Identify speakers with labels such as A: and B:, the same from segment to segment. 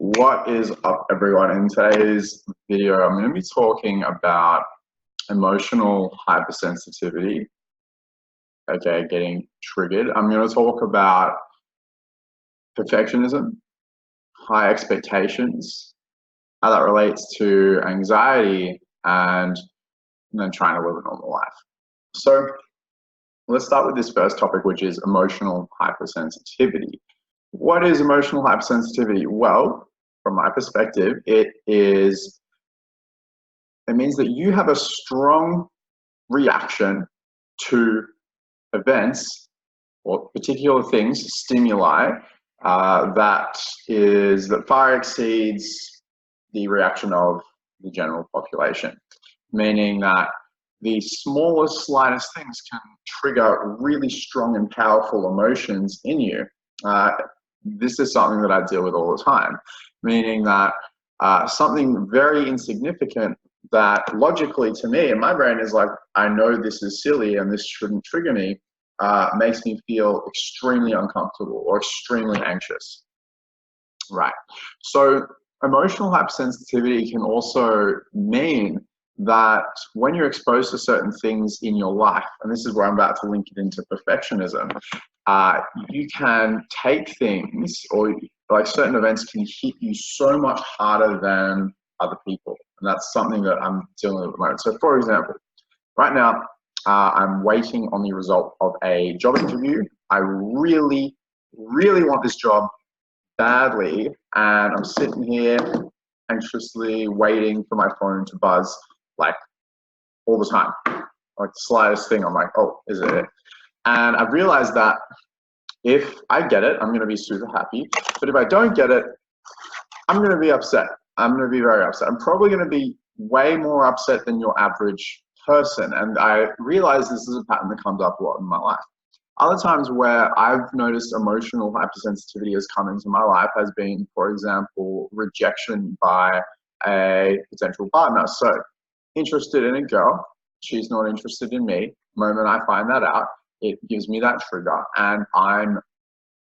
A: What is up, everyone? In today's video, I'm going to be talking about emotional hypersensitivity, okay, getting triggered. I'm going to talk about perfectionism, high expectations, how that relates to anxiety, and then trying to live a normal life. So let's start with this first topic, which is emotional hypersensitivity. What is emotional hypersensitivity? Well, from my perspective, it means that you have a strong reaction to events or particular things, stimuli, that far exceeds the reaction of the general population, meaning that the smallest, slightest things can trigger really strong and powerful emotions in you. This is something that I deal with all the time, meaning that something very insignificant that logically to me in my brain is like, I know this is silly and this shouldn't trigger me, makes me feel extremely uncomfortable or extremely anxious. Right. So emotional hypersensitivity can also mean that when you're exposed to certain things in your life, and this is where I'm about to link it into perfectionism, you can take things, or like certain events can hit you so much harder than other people. And that's something that I'm dealing with at the moment. So for example, right now, I'm waiting on the result of a job interview. I really, really want this job badly, and I'm sitting here anxiously waiting for my phone to buzz like all the time. Like the slightest thing, I'm like, oh, is it it? And I've realized that if I get it, I'm going to be super happy. But if I don't get it, I'm going to be upset. I'm going to be very upset. I'm probably going to be way more upset than your average person. And I realize this is a pattern that comes up a lot in my life. Other times where I've noticed emotional hypersensitivity has come into my life has been, for example, rejection by a potential partner. So, interested in a girl, she's not interested in me. The moment I find that out, it gives me that trigger, and I'm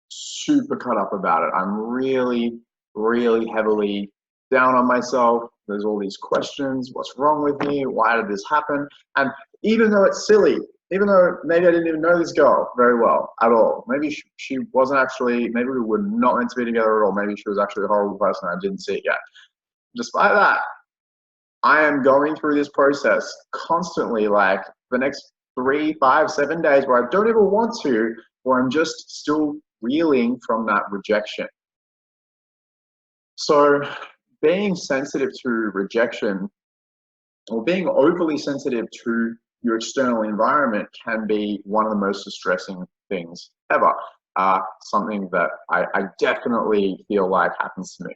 A: super cut up about it. I'm really, really heavily down on myself. There's all these questions. What's wrong with me? Why did this happen? And even though it's silly, even though maybe I didn't even know this girl very well at all, maybe she wasn't actually, maybe we were not meant to be together at all, maybe she was actually a horrible person, I didn't see it yet. Despite that, I am going through this process constantly, like the next 3, 5, 7 days where I don't even want to, where I'm just still reeling from that rejection. So being sensitive to rejection, or being overly sensitive to your external environment, can be one of the most distressing things ever. Something that I definitely feel like happens to me.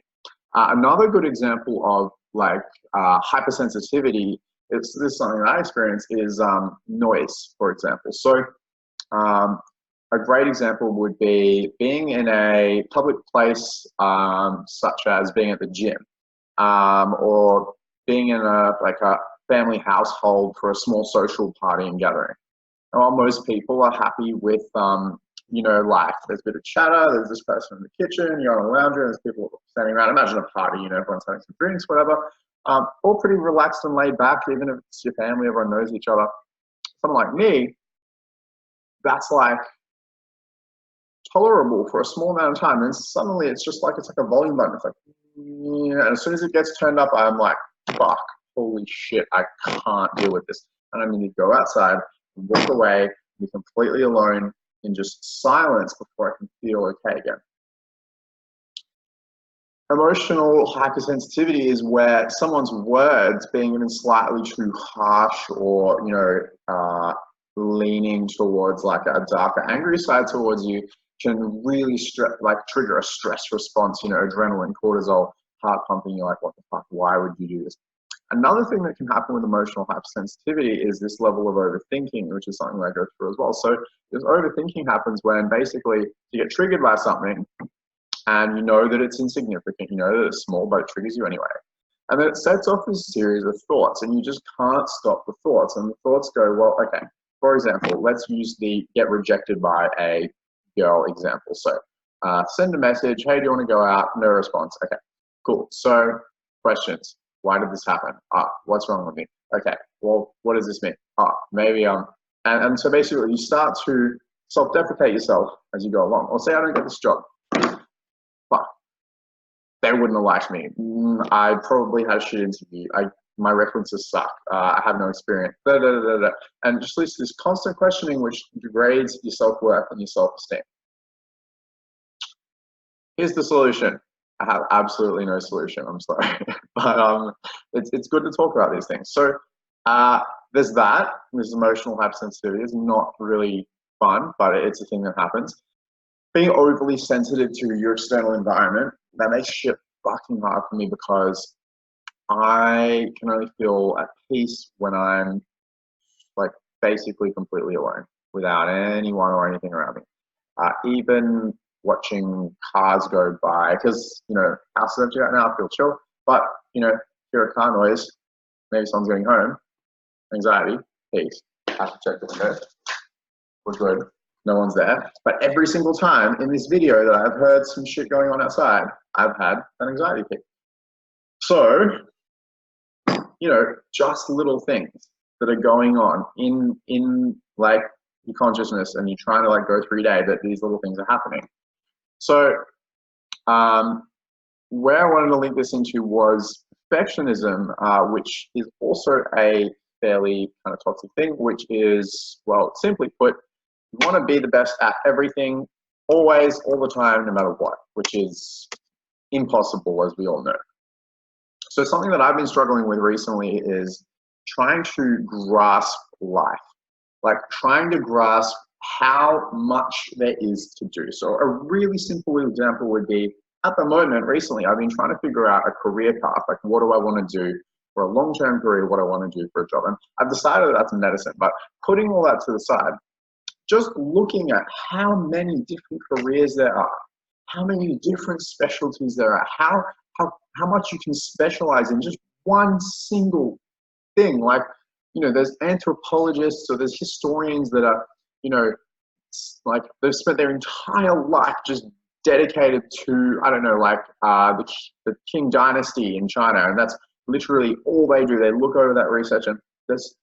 A: Another good example of like hypersensitivity, this is something that I experience, is noise, for example. So a great example would be being in a public place, such as being at the gym, or being in a family household for a small social party and gathering. And while most people are happy with life, there's a bit of chatter, there's this person in the kitchen, you're on a lounge, there's people standing around. Imagine a party, everyone's having some drinks, whatever. All pretty relaxed and laid back, even if it's your family, everyone knows each other. Someone like me, that's like tolerable for a small amount of time, and suddenly it's like a volume button. It's like, and as soon as it gets turned up, I'm like, fuck, holy shit, I can't deal with this. And I'm going to go outside and walk away, be completely alone in just silence before I can feel okay again. Emotional hypersensitivity is where someone's words being even slightly too harsh, or leaning towards like a darker, angry side towards you, can really trigger a stress response. Adrenaline, cortisol, heart pumping. You're like, what the fuck? Why would you do this? Another thing that can happen with emotional hypersensitivity is this level of overthinking, which is something I go through as well. So this overthinking happens when basically you get triggered by something, and you know that it's insignificant, you know that it's small, but it triggers you anyway. And then it sets off this series of thoughts, and you just can't stop the thoughts. And the thoughts go, well, okay, for example, let's use the get rejected by a girl example. So send a message, hey, do you want to go out? No response. Okay. Cool. So questions. Why did this happen? What's wrong with me? Okay. Well, what does this mean? Maybe and so basically you start to self-deprecate yourself as you go along. Or say I don't get this job. Fuck. They wouldn't have liked me. I probably had a shit interview. My references suck. I have no experience. And just leads to this constant questioning, which degrades your self-worth and your self-esteem. Here's the solution. I have absolutely no solution. I'm sorry, but it's good to talk about these things. So there's that. This emotional hypersensitivity is not really fun, but it's a thing that happens. Being overly sensitive to your external environment, that makes shit fucking hard for me because I can only feel at peace when I'm like basically completely alone without anyone or anything around me. Even watching cars go by, because, you know, house is empty right now, I feel chill, but, you know, hear a car noise, maybe someone's getting home, anxiety, peace, I have to check the window, we're good, no one's there. But every single time in this video that I've heard some shit going on outside, I've had an anxiety peak. So, you know, just little things that are going on in like your consciousness, and you're trying to like go through your day, that these little things are happening. So where I wanted to link this into was perfectionism, which is also a fairly kind of toxic thing, which is, well, simply put, you want to be the best at everything, always, all the time, no matter what, which is impossible, as we all know. So something that I've been struggling with recently is trying to grasp life, like trying to grasp how much there is to do. So a really simple example would be, at the moment, recently, I've been trying to figure out a career path, like what do I want to do for a long-term career, what I want to do for a job. And I've decided that's medicine, but putting all that to the side, just looking at how many different careers there are, how many different specialties there are, how much you can specialize in just one single thing. Like, you know, there's anthropologists or there's historians that are, you know, like they've spent their entire life just dedicated to, I don't know, like the Qing dynasty in China, and that's literally all they do. They look over that research, and there's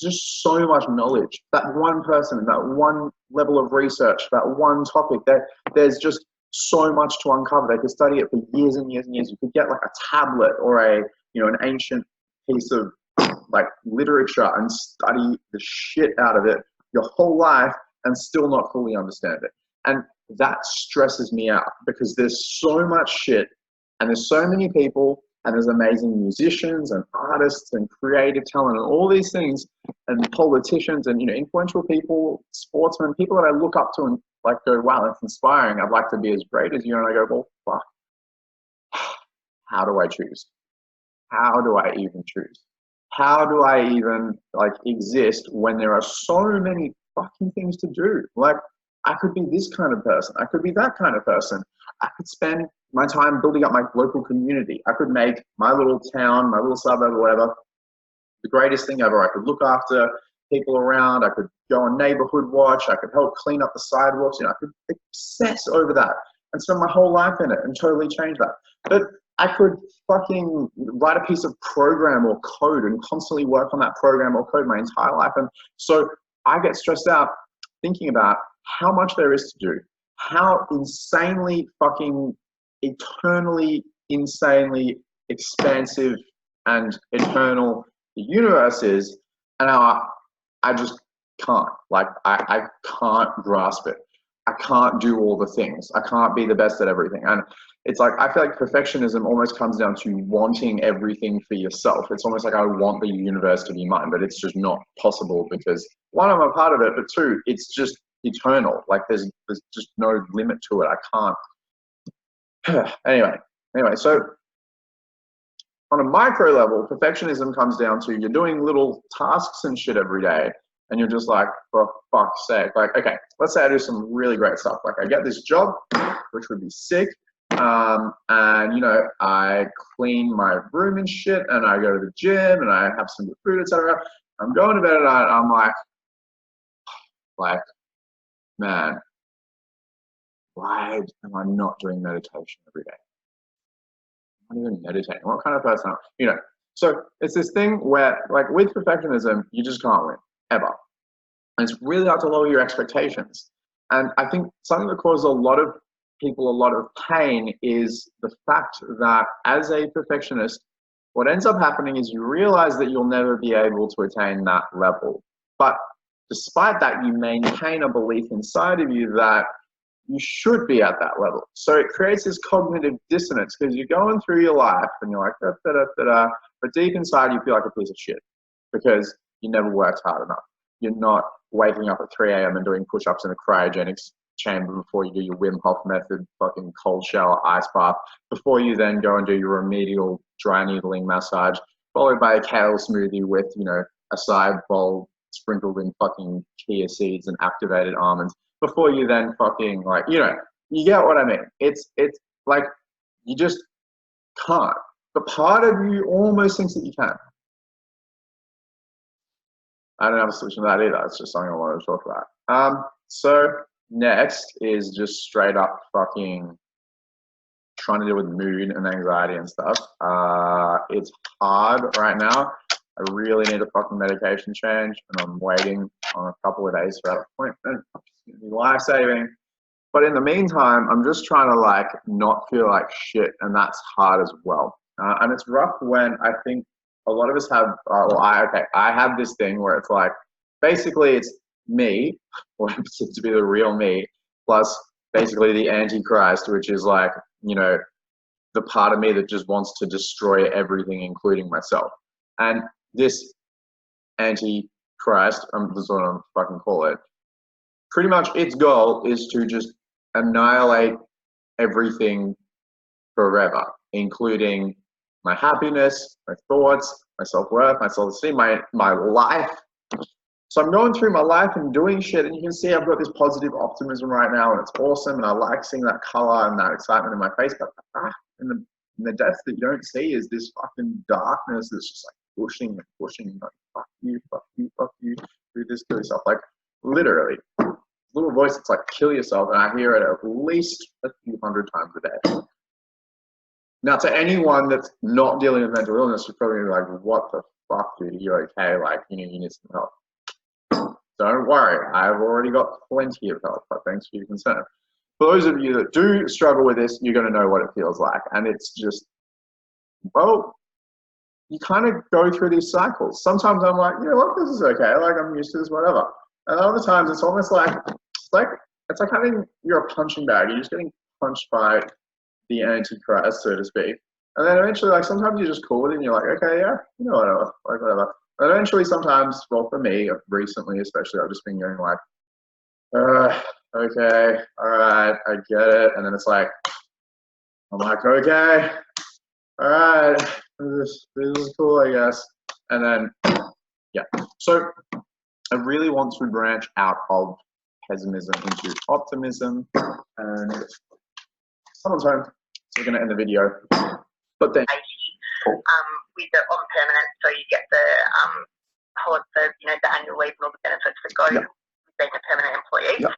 A: just so much knowledge. That one person, that one level of research, that one topic, there's just so much to uncover. They could study it for years and years and years. You could get like a tablet or an ancient piece of like literature and study the shit out of it your whole life and still not fully understand it. And that stresses me out because there's so much shit and there's so many people and there's amazing musicians and artists and creative talent and all these things and politicians and, you know, influential people, sportsmen, people that I look up to and like go, wow, that's inspiring. I'd like to be as great as you. And I go, well, fuck, how do I choose? How do I even choose? How do I even like exist when there are so many fucking things to do? Like, I could be this kind of person. I could be that kind of person. I could spend my time building up my local community. I could make my little town, my little suburb or whatever, the greatest thing ever. I could look after people around. I could go on neighborhood watch. I could help clean up the sidewalks. You know, I could obsess over that and spend my whole life in it and totally change that. But I could fucking write a piece of program or code and constantly work on that program or code my entire life. And so I get stressed out thinking about how much there is to do, how insanely fucking eternally, insanely expansive and eternal the universe is, and I just can't. Like, I can't grasp it. I can't do all the things. I can't be the best at everything. And it's like, I feel like perfectionism almost comes down to wanting everything for yourself. It's almost like I want the universe to be mine, but it's just not possible because one, I'm a part of it, but two, it's just eternal. Like there's just no limit to it. I can't. Anyway, so on a micro level, perfectionism comes down to you're doing little tasks and shit every day. And you're just like, for fuck's sake, like, okay, let's say I do some really great stuff. Like I get this job, which would be sick. And, you know, I clean my room and shit, and I go to the gym and I have some good food, etc. I'm going to bed at night. I'm like, man, why am I not doing meditation every day? not even meditating. What kind of person are you? You know, so it's this thing where, like, with perfectionism, you just can't win ever. And it's really hard to lower your expectations. And I think something that causes a lot of people a lot of pain is the fact that as a perfectionist, what ends up happening is you realize that you'll never be able to attain that level. But despite that, you maintain a belief inside of you that you should be at that level. So it creates this cognitive dissonance because you're going through your life and you're like, da, da, da, da, da, but deep inside you feel like a piece of shit because you never worked hard enough. You're not waking up at 3 a.m. and doing push-ups in a cryogenics chamber before you do your Wim Hof method, fucking cold shower, ice bath, before you then go and do your remedial dry needling massage, followed by a kale smoothie with, you know, a side bowl sprinkled in fucking chia seeds and activated almonds, before you then fucking, like, you know, you get what I mean. It's like, you just can't. But part of you almost thinks that you can. I don't have a solution to that either. It's just something I wanted to talk about. So next is just straight up fucking trying to deal with mood and anxiety and stuff. It's hard right now. I really need a fucking medication change, and I'm waiting on a couple of days for that appointment. It's gonna be life-saving. But in the meantime, I'm just trying to, like, not feel like shit, and that's hard as well. And it's rough when I think a lot of us have, I have this thing where it's like, basically it's me, or to be the real me, plus basically the Antichrist, which is like, you know, the part of me that just wants to destroy everything, including myself. And this Antichrist, this is what I'm fucking call it, pretty much its goal is to just annihilate everything forever, including my happiness, my thoughts, my self-worth, my self-esteem, my life. So I'm going through my life and doing shit, and you can see I've got this positive optimism right now, and it's awesome, and I like seeing that color and that excitement in my face, but in the depth that you don't see is this fucking darkness that's just like pushing and pushing, like, fuck you, fuck you, fuck you, do this, kill yourself. Like, literally, little voice that's like, kill yourself, and I hear it at least a few hundred times a day. Now, to anyone that's not dealing with mental illness, you're probably like, what the fuck, dude? Are you okay? Like, you need some help. Don't worry, I've already got plenty of help, but thanks for your concern. For those of you that do struggle with this, you're going to know what it feels like. And it's just, well, you kind of go through these cycles. Sometimes I'm like, you know what, this is okay. Like, I'm used to this, whatever. And other times it's almost like, it's like having, you're a punching bag. You're just getting punched by the Antichrist, so to speak. And then eventually, like, sometimes you're just cool with it and you're like, okay, yeah, you know, whatever, like, whatever. And eventually, sometimes, well, for me, recently especially, I've just been going like, okay, all right, I get it. And then it's like, I'm like, okay, all right, this is cool, I guess. And then, yeah. So I really want to branch out of pessimism into optimism. And someone's home, so we're going to end the video. But then,
B: with the on permanent, so you get the the annual leave and all the benefits that go with being a permanent employee.
A: Yep.